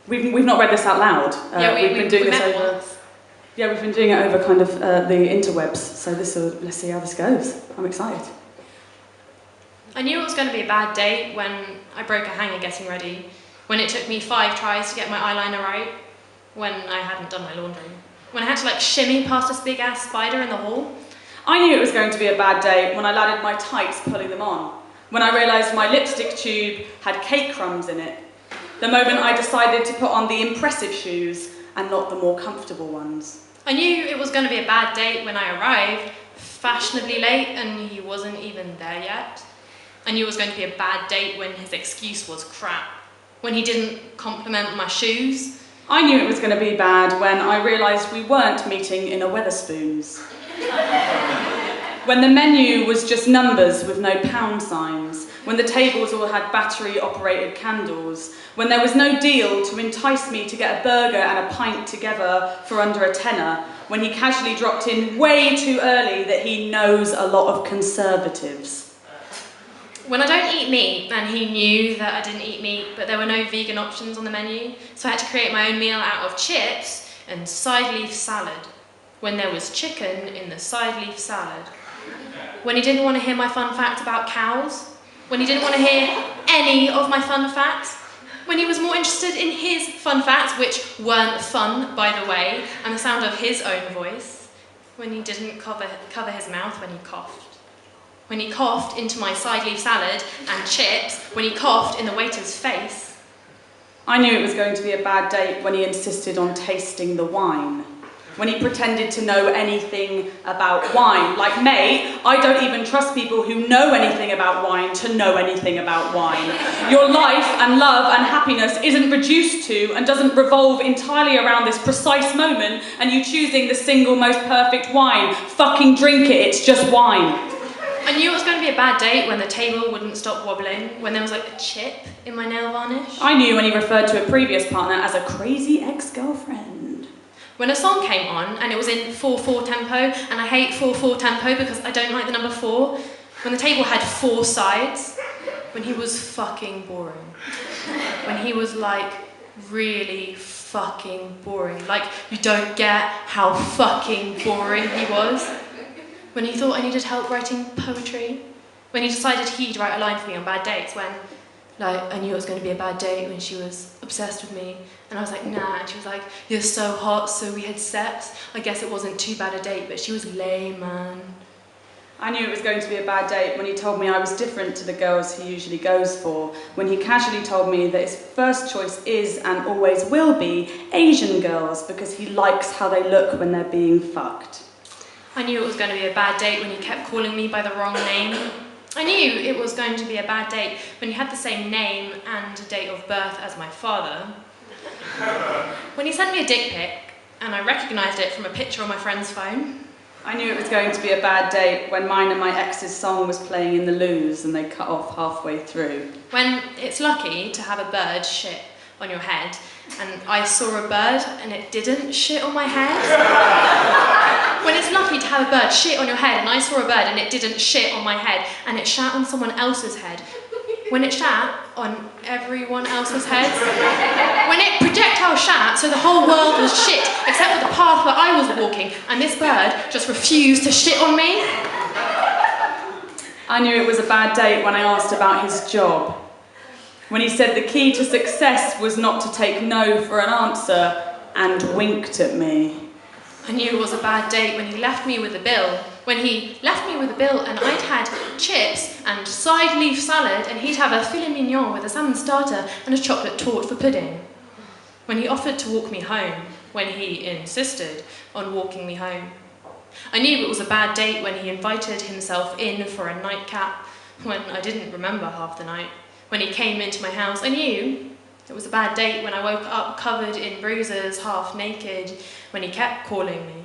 We've not read this out loud. We've been doing this over. Once. Yeah, we've been doing it over kind of the interwebs. So let's see how this goes. I'm excited. I knew it was going to be a bad day when I broke a hanger getting ready, when it took me 5 tries to get my eyeliner right, when I hadn't done my laundry, when I had to shimmy past this big ass spider in the hall. I knew it was going to be a bad day when I landed my tights pulling them on, when I realised my lipstick tube had cake crumbs in it, the moment I decided to put on the impressive shoes and not the more comfortable ones. I knew it was going to be a bad date when I arrived, fashionably late, and he wasn't even there yet. I knew it was going to be a bad date when his excuse was crap, when he didn't compliment my shoes. I knew it was going to be bad when I realised we weren't meeting in a Wetherspoons. When the menu was just numbers with no pound signs, when the tables all had battery-operated candles, when there was no deal to entice me to get a burger and a pint together for under a tenner, when he casually dropped in way too early that he knows a lot of conservatives. When I don't eat meat, and he knew that I didn't eat meat, but there were no vegan options on the menu, so I had to create my own meal out of chips and side leaf salad, when there was chicken in the side leaf salad. When he didn't want to hear my fun fact about cows, when he didn't want to hear any of my fun facts, when he was more interested in his fun facts, which weren't fun, by the way, and the sound of his own voice, when he didn't cover his mouth when he coughed. When he coughed into my side leaf salad and chips, when he coughed in the waiter's face. I knew it was going to be a bad date when he insisted on tasting the wine. When he pretended to know anything about wine. Like, mate, I don't even trust people who know anything about wine to know anything about wine. Your life and love and happiness isn't reduced to and doesn't revolve entirely around this precise moment and you choosing the single most perfect wine. Fucking drink it, it's just wine. I knew it was going to be a bad date when the table wouldn't stop wobbling, when there was a chip in my nail varnish. I knew when he referred to a previous partner as a crazy ex-girlfriend. When a song came on and it was in 4/4 tempo, and I hate 4/4 tempo because I don't like the number 4. When the table had 4 sides. When he was fucking boring. When he was really fucking boring. You don't get how fucking boring he was. When he thought I needed help writing poetry, when he decided he'd write a line for me on bad dates, when, I knew it was going to be a bad date when she was obsessed with me, and I was like, nah, and she was like, you're so hot, so we had sex. I guess it wasn't too bad a date, but she was lame, man. I knew it was going to be a bad date when he told me I was different to the girls he usually goes for, when he casually told me that his first choice is, and always will be, Asian girls, because he likes how they look when they're being fucked. I knew it was going to be a bad date when he kept calling me by the wrong name. I knew it was going to be a bad date when he had the same name and date of birth as my father. When he sent me a dick pic, and I recognised it from a picture on my friend's phone. I knew it was going to be a bad date when mine and my ex's song was playing in the loos and they cut off halfway through. When it's lucky to have a bird shit on your head, and I saw a bird and it didn't shit on my head. When it's lucky to have a bird shit on your head and I saw a bird and it didn't shit on my head and it shat on someone else's head. When it shat on everyone else's heads. When it projectile shat so the whole world was shit except for the path where I was walking and this bird just refused to shit on me. I knew it was a bad date when I asked about his job. When he said the key to success was not to take no for an answer and winked at me. I knew it was a bad date when he left me with a bill. When he left me with a bill and I'd had chips and side leaf salad and he'd have a filet mignon with a salmon starter and a chocolate torte for pudding. When he offered to walk me home. When he insisted on walking me home. I knew it was a bad date when he invited himself in for a nightcap when I didn't remember half the night. When he came into my house, I knew it was a bad date when I woke up covered in bruises, half naked, when he kept calling me.